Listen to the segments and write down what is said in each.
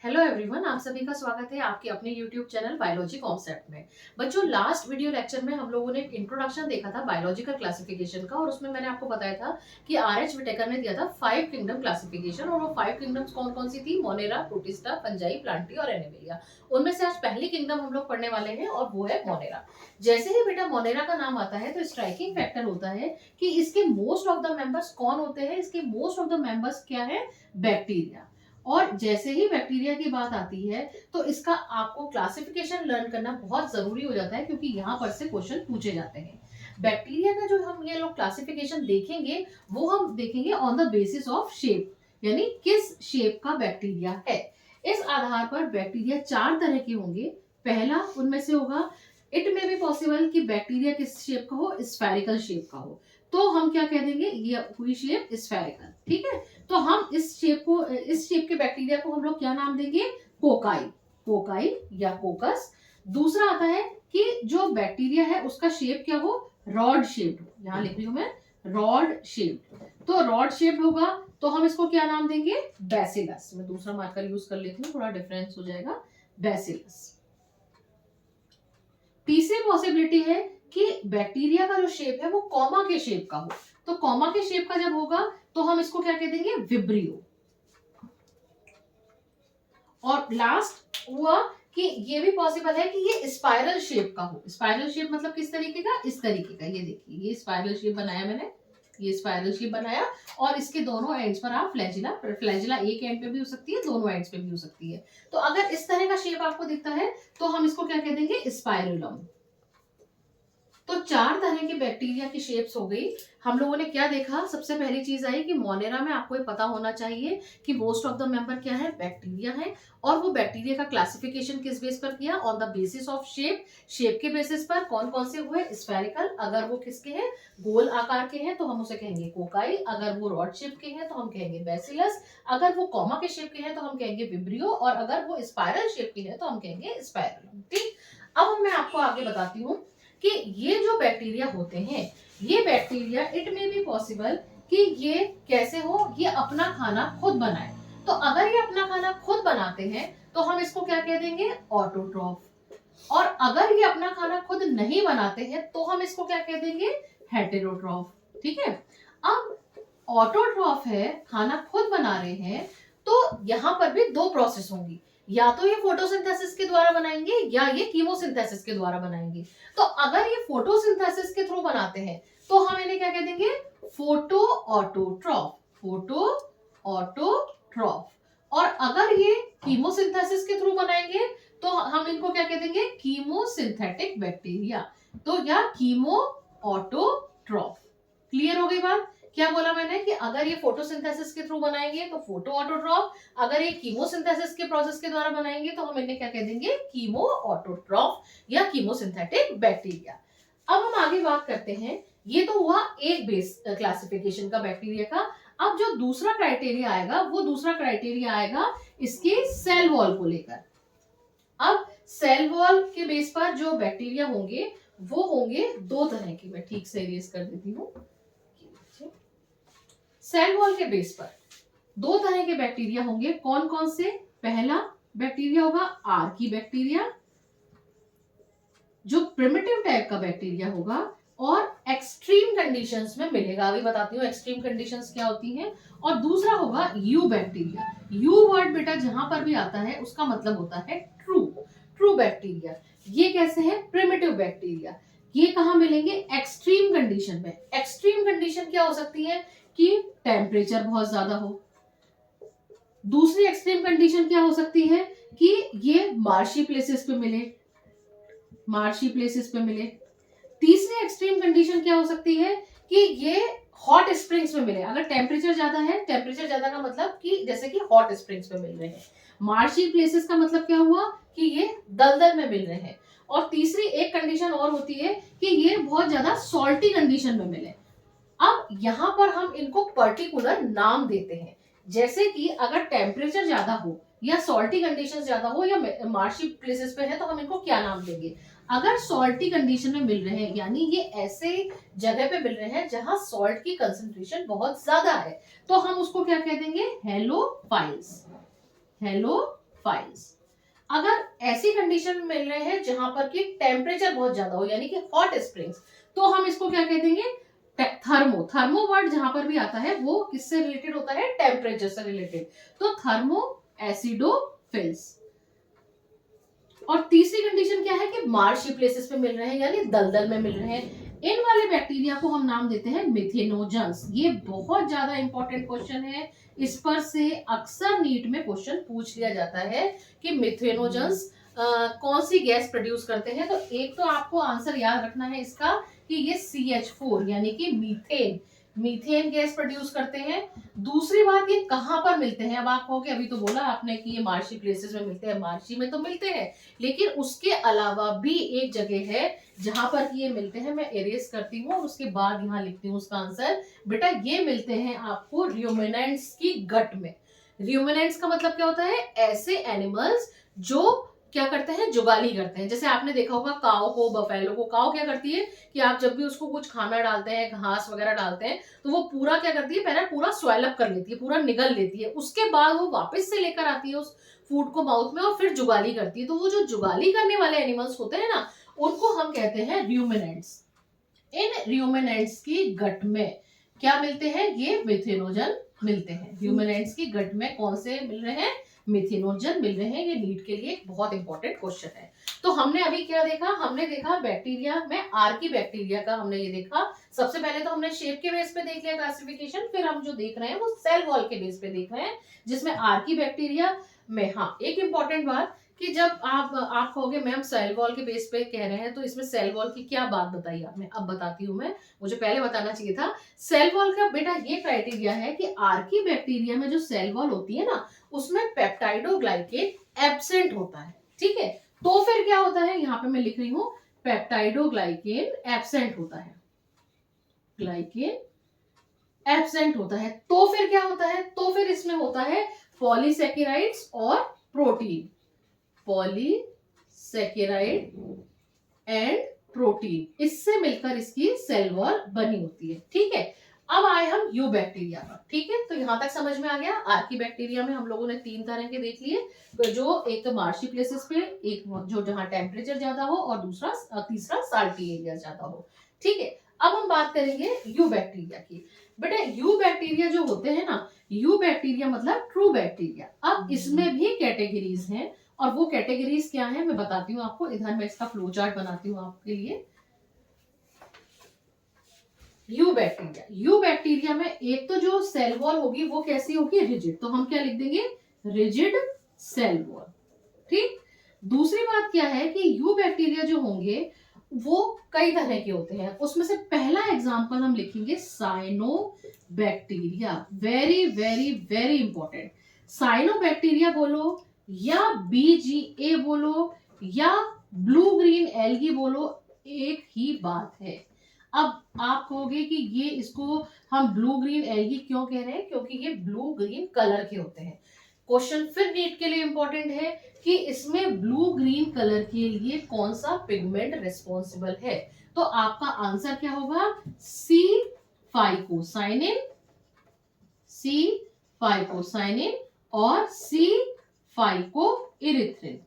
Hello everyone, आप सभी का स्वागत है आपके अपने यूट्यूब चैनल बायोलॉजी कॉन्सेप्ट में। बच्चों, लास्ट वीडियो लेक्चर में हम लोगों ने एक इंट्रोडक्शन देखा था बायोलॉजिकल क्लासिफिकेशन का और उसमें मैंने आपको बताया था कि आर.एच. विटेकर ने दिया था 5 किंगडम क्लासिफिकेशन और वो 5 किंगडम्स कौन कौन सी थी? मोनेरा, प्रोटिस्टा, फंजाई, प्लांटी और एनिमेलिया। उनमें से आज पहली किंगडम हम लोग पढ़ने वाले हैं और वो है मोनेरा। जैसे ही बेटा मोनेरा का नाम आता है तो स्ट्राइकिंग फैक्टर होता है कि इसके मोस्ट ऑफ द मेंबर्स कौन होते हैं? इसके मोस्ट ऑफ द मेंबर्स क्या है? बैक्टीरिया। और जैसे ही बैक्टीरिया की बात आती है तो इसका आपको क्लासिफिकेशन लर्न करना बहुत जरूरी हो जाता है क्योंकि यहाँ पर से क्वेश्चन पूछे जाते हैं। बैक्टीरिया का जो हम ये लोग क्लासिफिकेशन देखेंगे वो हम देखेंगे on the basis of shape, यानी किस शेप का बैक्टीरिया है। इस आधार पर बैक्टीरिया 4 तरह के होंगे। पहला उनमें से होगा, इट मे बी पॉसिबल कि बैक्टीरिया किस शेप का हो? स्फेरिकल शेप का हो। तो हम क्या कह देंगे? ये हुई शेप स्फेरिकल। ठीक है, तो हम इस शेप के बैक्टीरिया को हम लोग क्या नाम देंगे? कोकाई। कोकाई या कोकस। दूसरा आता है कि जो बैक्टीरिया है उसका शेप क्या हो? Rod shaped. यहाँ लिख रही हूं मैं, रॉड शेप्ड। तो रॉड शेप्ड होगा तो हम इसको क्या नाम देंगे? बैसिलस। मैं दूसरा मार्कर यूज कर लेती हूँ, थोड़ा डिफरेंस हो जाएगा। बैसिलस। तीसरी पॉसिबिलिटी है कि बैक्टीरिया का जो शेप है वो कॉमा के शेप का हो। तो कॉमा के शेप का जब होगा तो हम इसको क्या कह देंगे? विब्रियो। और लास्ट हुआ कि ये भी पॉसिबल है कि ये स्पाइरल शेप का हो। स्पाइरल शेप मतलब किस तरीके का? इस तरीके का। ये देखिए, ये स्पाइरल शेप बनाया मैंने, ये स्पाइरल शेप बनाया और इसके दोनों एंड्स पर आप फ्लैजिला, फ्लैजिला एक एंड पे भी हो सकती है, दोनों एंड्स पे भी हो सकती है। तो अगर इस तरह का शेप आपको दिखता है तो हम इसको क्या कह देंगे? स्पाइरुलम। तो 4 तरह के बैक्टीरिया की शेप्स हो गई। हम लोगों ने क्या देखा? सबसे पहली चीज आई कि मोनेरा में आपको ये पता होना चाहिए कि मोस्ट ऑफ द मेंबर क्या है? बैक्टीरिया है। और वो बैक्टीरिया का क्लासिफिकेशन किस बेस पर किया? On the basis of shape. Shape के बेसिस पर कौन कौन से हुए? स्फेरिकल। अगर वो किसके हैं? गोल आकार के हैं तो हम उसे कहेंगे कोकाई। अगर वो रॉड शेप के हैं तो हम कहेंगे बैसिलस। अगर वो कॉमा के शेप के हैं तो हम कहेंगे विब्रियो। और अगर वो स्पाइरल शेप के हैं तो हम कहेंगे स्पाइरुलम। ठीक, अब मैं आपको आगे बताती हूँ कि ये जो बैक्टीरिया होते हैं, ये bacteria it may be possible कि ये कैसे हो? ये अपना खाना खुद बनाए। तो अगर ये अपना खाना खुद बनाते हैं तो हम इसको क्या कह देंगे? ऑटोट्रॉफ। और अगर ये अपना खाना खुद नहीं बनाते हैं तो हम इसको क्या कह देंगे? हेटेरोट्रॉफ। ठीक है, अब ऑटोट्रॉफ है, खाना खुद बना रहे हैं, तो यहां पर भी 2 प्रोसेस होंगी। या तो ये फोटोसिंथेसिस के द्वारा बनाएंगे या ये कीमोसिंथेसिस के द्वारा बनाएंगे। तो अगर ये फोटोसिंथेसिस के थ्रू बनाते हैं तो हम इन्हें क्या कह देंगे? Photo autotroph. Photo autotroph. और अगर ये कीमोसिंथेसिस के थ्रू बनाएंगे तो हम इनको क्या कह देंगे? Chemosynthetic bacteria. तो या कीमो ऑटोट्रॉफ। क्लियर हो गई बात? क्या बोला मैंने कि अगर ये फोटोसिंथेसिस के थ्रू बनाएंगे तो फोटो ऑटोट्रॉफ, अगर ये कीमोसिंथेसिस के प्रोसेस के द्वारा बनाएंगे तो हम इन्हें क्या कह देंगे? कीमो ऑटोट्रॉफ या कीमोसिंथेटिक बैक्टीरिया। अब हम आगे बात करते हैं, ये तो हुआ एक बेस क्लासिफिकेशन का बैक्टीरिया का। अब जो दूसरा क्राइटेरिया आएगा वो दूसरा क्राइटेरिया आएगा इसके सेल वॉल को लेकर। अब सेल वॉल के बेस पर जो बैक्टीरिया होंगे वो होंगे 2 तरह के। मैं ठीक से इरेज कर देती हूँ। सेल वॉल के बेस पर 2 तरह के बैक्टीरिया होंगे। कौन कौन से? पहला बैक्टीरिया होगा आर्की बैक्टीरिया, जो प्रिमिटिव टाइप का बैक्टीरिया होगा और एक्सट्रीम कंडीशंस में मिलेगा। अभी बताती हूँ एक्सट्रीम कंडीशंस क्या होती हैं। और दूसरा होगा यू बैक्टीरिया। यू वर्ड बेटा जहां पर भी आता है उसका मतलब होता है ट्रू। True bacteria. ये कैसे है? Primitive bacteria. ये कहां मिलेंगे? एक्सट्रीम कंडीशन में। एक्सट्रीम कंडीशन क्या हो सकती है? कि टेम्परेचर बहुत ज्यादा हो। दूसरी एक्सट्रीम कंडीशन क्या हो सकती है? कि ये मार्शी प्लेसेस पे मिले, मार्शी प्लेसेस पे मिले। तीसरी एक्सट्रीम कंडीशन क्या हो सकती है? कि ये हॉट स्प्रिंग्स में मिले। अगर टेम्परेचर ज्यादा है, टेम्परेचर ज्यादा का मतलब कि जैसे कि हॉट स्प्रिंग्स में मिल रहे हैं। मार्शी प्लेसेस का मतलब क्या हुआ? कि ये दलदल में मिल रहे हैं। और तीसरी एक कंडीशन और होती है कि ये बहुत ज्यादा सॉल्टी कंडीशन में मिले। अब यहां पर हम इनको पर्टिकुलर नाम देते हैं। जैसे कि अगर टेम्परेचर ज्यादा हो या सॉल्टी कंडीशन ज्यादा हो या मार्शी प्लेसेस पे है तो हम इनको क्या नाम देंगे? अगर सॉल्टी कंडीशन में मिल रहे हैं, यानी ये ऐसे जगह पे मिल रहे हैं जहां सॉल्ट की कंसंट्रेशन बहुत ज्यादा है, तो हम उसको क्या कह देंगे? हेलोफाइल्स। हेलोफाइल्स। फाइल्स। अगर ऐसी कंडीशन में मिल रहे हैं जहां पर कि टेम्परेचर बहुत ज्यादा हो, यानी कि हॉट स्प्रिंग्स, तो हम इसको क्या कह देंगे, थर्मो। थर्मो वर्ड जहां पर भी आता है वो किससे रिलेटेड होता है, टेम्परेचर से रिलेटेड, तो थर्मो एसिडोफिल्स। और तीसरी कंडीशन क्या है कि मार्शी प्लेसेस पे मिल रहे हैं, यानी दलदल में मिल रहे हैं, इन वाले बैक्टीरिया को हम नाम देते हैं मिथेनोजेंस। ये बहुत ज्यादा इंपॉर्टेंट क्वेश्चन है, इस पर से अक्सर नीट में क्वेश्चन पूछ लिया जाता है कि मिथेनोजेंस कौन सी गैस प्रोड्यूस करते हैं। तो एक तो आपको आंसर याद रखना है इसका कि ये CH4 यानी कि मीथेन, मीथेन गैस प्रोड्यूस करते हैं। दूसरी बात, ये कहां पर मिलते हैं, अब आप कहोगे अभी तो बोला आपने कि ये मार्शी प्लेसेस में मिलते हैं, मार्शी में तो मिलते हैं, लेकिन उसके अलावा भी एक जगह है जहां पर ये मिलते हैं। मैं एरेज करती हूँ और उसके बाद यहाँ लिखती हूँ उसका आंसर। बेटा ये मिलते हैं आपको र्यूमिनेंट्स की गट में। र्यूमिनेंट्स का मतलब क्या होता है, ऐसे एनिमल्स जो क्या करते हैं, जुगाली करते हैं। जैसे आपने देखा होगा काऊ को, बफेलो को, काऊ क्या करती है कि आप जब भी उसको कुछ खाना डालते हैं, घास वगैरह डालते हैं, तो वो पूरा क्या करती है, पहले पूरा स्वेलअप कर लेती है, पूरा निगल लेती है, उसके बाद वो वापस से लेकर आती है उस फूड को माउथ में और फिर जुगाली करती है। तो वो जो जुगाली करने वाले एनिमल्स होते हैं ना, उनको हम कहते हैं र्यूमिनेंट्स। इन र्यूमिनेंट्स की गट में क्या मिलते हैं, ये मिथेनोजन मिलते हैं। र्यूमिनेंट्स की गट में कौन से मिल रहे हैं, मिथेनोजन मिल रहे हैं। ये नीट के लिए एक बहुत इंपॉर्टेंट क्वेश्चन है। तो हमने अभी क्या देखा, हमने देखा बैक्टीरिया में आर्की बैक्टीरिया का हमने ये देखा। सबसे पहले तो हमने शेप के बेस पे देख लिया क्लासिफिकेशन, फिर हम जो देख रहे हैं वो सेल वॉल के बेस पे देख रहे हैं, जिसमें आर्की बैक्टीरिया में, हाँ एक इंपॉर्टेंट बात कि जब आप कहोगे मैम सेल वॉल के बेस पे कह रहे हैं, तो इसमें सेल वॉल की क्या बात बताई आपने, अब बताती हूँ मैं, मुझे पहले बताना चाहिए था। सेल वॉल का बेटा ये क्राइटेरिया है कि आर्की बैक्टीरिया में जो सेल वॉल होती है ना, उसमें पेप्टाइडोग्लाइकेन एब्सेंट होता है, ठीक है। तो फिर क्या होता है, यहाँ पे मैं लिख रही हूँ पेप्टाइडोग्लाइकेन एब्सेंट होता है, ग्लाइकेन एब्सेंट होता है। तो फिर क्या होता है, तो फिर इसमें होता है पॉलीसेकेराइड्स और प्रोटीन, पॉलीसेकेराइड एंड प्रोटीन, इससे मिलकर इसकी सेल वॉल बनी होती है, ठीक है। अब आए हम यू बैक्टीरिया पर, ठीक है। तो यहां तक समझ में आ गया। आर्की बैक्टीरिया में हम लोगों ने 3 तरह के देख लिए, तो जो एक तो मार्शी प्लेसेस पे, एक जो जहां टेम्परेचर ज्यादा हो, और दूसरा तीसरा साल्टी एरिया ज्यादा हो, ठीक है। अब हम बात करेंगे यू बैक्टीरिया की। बेटा यू बैक्टीरिया जो होते हैं ना, यू बैक्टीरिया मतलब ट्रू बैक्टीरिया। अब इसमें भी कैटेगरीज हैं, और वो कैटेगरीज क्या है मैं बताती हूँ आपको। इधर मैं इसका फ्लो चार्ट बनाती हूँ आपके लिए। यू बैक्टीरिया, यू बैक्टीरिया में एक तो जो सेल वॉल होगी वो कैसी होगी, रिजिड, तो हम क्या लिख देंगे, रिजिड सेल वॉल, ठीक। दूसरी बात क्या है कि यू बैक्टीरिया जो होंगे वो कई तरह के होते हैं। उसमें से पहला एग्जांपल हम लिखेंगे cyanobacteria, very very very important. Cyanobacteria बोलो या BGA बोलो या ब्लू ग्रीन एल्गी बोलो, एक ही बात है। अब आप कहोगे कि ये इसको हम ब्लू ग्रीन एल्गी क्यों कह रहे हैं, क्योंकि ये ब्लू ग्रीन कलर के होते हैं। क्वेश्चन फिर नीट के लिए इंपॉर्टेंट है कि इसमें ब्लू ग्रीन कलर के लिए कौन सा पिगमेंट रिस्पॉन्सिबल है। तो आपका आंसर क्या होगा, सी फाइकोसाइनिन, सी फाइकोसाइनिन और सी फाइकोइरिथ्रिन।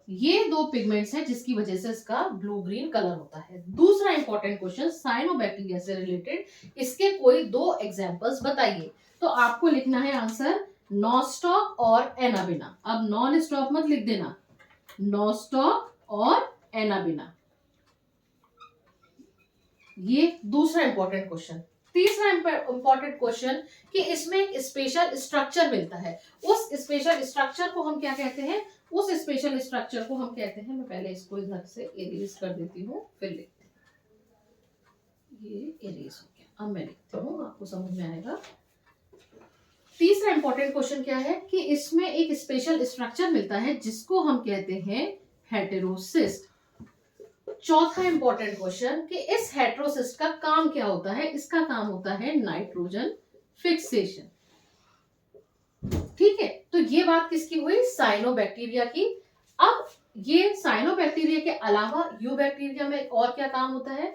ये 2 पिगमेंट्स हैं जिसकी वजह से इसका ब्लू ग्रीन कलर होता है। दूसरा इंपॉर्टेंट क्वेश्चन साइनोबैक्टीरिया से रिलेटेड, इसके कोई 2 एग्जांपल्स बताइए। तो आपको लिखना है आंसर नॉस्टॉक और एनाबिना। अब नॉन स्टॉप मत लिख देना, नॉस्टॉक और एनाबिना। ये दूसरा इंपॉर्टेंट क्वेश्चन। तीसरा इंपॉर्टेंट क्वेश्चन कि इसमें एक स्पेशल स्ट्रक्चर मिलता है, उस स्पेशल स्ट्रक्चर को हम क्या कहते हैं, उस स्पेशल स्ट्रक्चर को हम कहते हैं, मैं पहले इसको इधर से इरेज कर देती हूँ फिर लिखती हूँ। ये इरेज हो गया, अब मैं लिखती हूँ, आपको समझ में आएगा। तीसरा इंपॉर्टेंट क्वेश्चन क्या है कि इसमें एक स्पेशल स्ट्रक्चर मिलता है जिसको हम कहते हैं हेटेरोसिस्ट। चौथा इंपॉर्टेंट क्वेश्चन कि इस हेटेरोसिस्ट का काम क्या होता है, इसका काम होता है नाइट्रोजन फिक्सेशन, ठीक है। तो ये बात किसकी हुई, साइनोबैक्टीरिया की। अब ये साइनोबैक्टीरिया के अलावा यू बैक्टीरिया में और क्या काम होता है,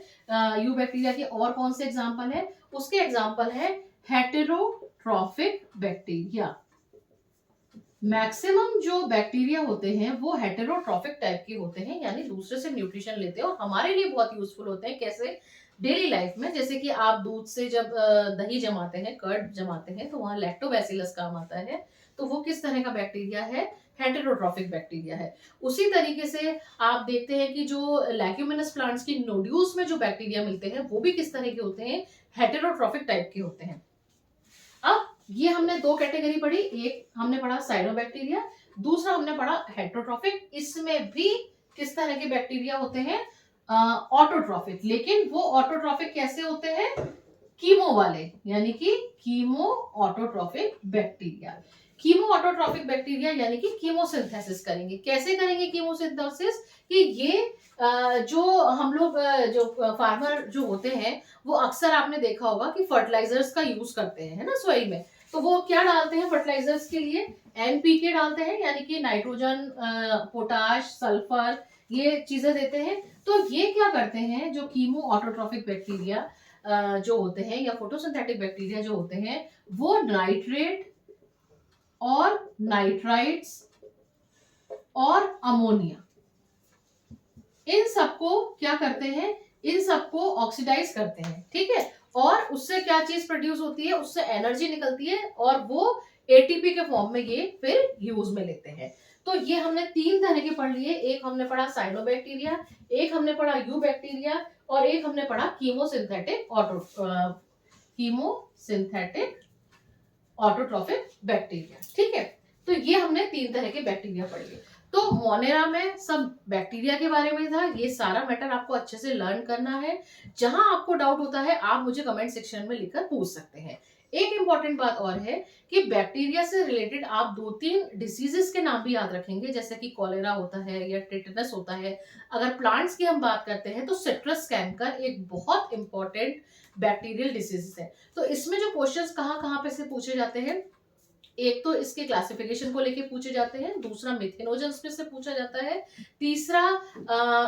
यू बैक्टीरिया के और कौन से एग्जांपल है, उसके एग्जांपल है हेटेरोट्रॉफिक बैक्टीरिया, मैक्सिमम जो बैक्टीरिया होते हैं वो हेटेरोट्रॉफिक टाइप के होते हैं, यानी दूसरे से न्यूट्रिशन लेते हैं और हमारे लिए बहुत यूजफुल होते हैं। कैसे? डेली लाइफ में, जैसे कि आप दूध से जब दही जमाते हैं, कर्ड जमाते हैं, तो वहां लैक्टोबैसिलस काम आता है। तो वो किस तरह का बैक्टीरिया है? हेटेरोट्रॉफिक बैक्टीरिया है। उसी तरीके से आप देखते हैं कि जो लैक्यूमिनस प्लांट्स की नोड्यूल्स में जो बैक्टीरिया मिलते हैं वो भी किस तरह के होते हैं? हेटेरोट्रॉफिक टाइप के होते हैं। अब ये हमने दो कैटेगरी पढ़ी, एक हमने पढ़ा साइनोबैक्टीरिया, दूसरा हमने पढ़ा हेटरोट्रॉफिक। इसमें भी किस तरह के बैक्टीरिया होते हैं? ऑटोट्रॉफिक। लेकिन वो ऑटोट्रॉफिक कैसे होते हैं? कीमो वाले, यानी कि chemo autotrophic bacteria. Chemo autotrophic bacteria यानी कि कीमोसिंथेसिस करेंगे। कैसे करेंगे कीमोसिंथेसिस? कि ये जो हम लोग जो फार्मर जो होते हैं वो अक्सर आपने देखा होगा कि फर्टिलाइजर्स का यूज करते हैं, है ना, सॉइल में। तो वो क्या डालते हैं फर्टिलाइजर्स के लिए? एनपीके डालते हैं, यानी कि नाइट्रोजन, पोटाश, सल्फर, ये चीजें देते हैं। तो ये क्या करते हैं, जो कीमो ऑटोट्रॉफिक बैक्टीरिया जो होते हैं या फोटोसिंथेटिक बैक्टीरिया जो होते हैं, वो नाइट्रेट और नाइट्राइट्स और अमोनिया, इन सबको क्या करते हैं? इन सबको ऑक्सीडाइज करते हैं, ठीक है। और उससे क्या चीज प्रोड्यूस होती है? उससे एनर्जी निकलती है और वो एटीपी के फॉर्म में ये फिर यूज में लेते हैं। तो ये हमने तीन तरह के पढ़ लिए। एक हमने पढ़ा साइनोबैक्टीरिया, एक हमने पढ़ा यू बैक्टीरिया, और एक हमने पढ़ा कीमोसिंथेटिक ऑटोट्रॉफिक बैक्टीरिया, ठीक है। तो ये हमने तीन तरह के बैक्टीरिया पढ़ लिए। तो मोनेरा में सब बैक्टीरिया के बारे में था। ये सारा मैटर आपको अच्छे से लर्न करना है। जहां आपको डाउट होता है आप मुझे कमेंट सेक्शन में लिखकर पूछ सकते हैं। एक इंपॉर्टेंट बात और है कि बैक्टीरिया से रिलेटेड आप 2-3 डिसीजेस के नाम भी याद रखेंगे, जैसे कि कॉलेरा होता है या टेटनस होता है। अगर प्लांट्स की हम बात करते हैं तो सिट्रस कैंकर एक बहुत इंपॉर्टेंट बैक्टीरियल डिसीज है। तो इसमें जो क्वेश्चंस कहाँ कहाँ पे से पूछे जाते हैं, एक तो इसके क्लासिफिकेशन को लेके पूछे जाते हैं, दूसरा मिथेनोजेंस पे से पूछा जाता है, तीसरा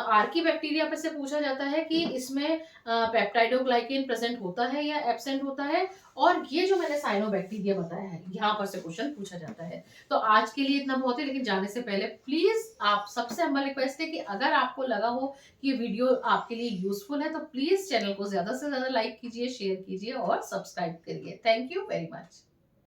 आर्की बैक्टीरिया पे से पूछा जाता है कि इसमें पेप्टाइडोग्लाइकेन प्रेजेंट होता है या एब्सेंट होता है, और ये जो मैंने साइनोबैक्टीरिया बताया है यहाँ पर से क्वेश्चन पूछा जाता है। तो आज के लिए इतना बहुत है, लेकिन जाने से पहले प्लीज आप सबसे हमारी रिक्वेस्ट है कि अगर आपको लगा हो कि वीडियो आपके लिए यूजफुल है तो प्लीज चैनल को ज्यादा से ज्यादा लाइक कीजिए, शेयर कीजिए और सब्सक्राइब करिए। Thank you very much.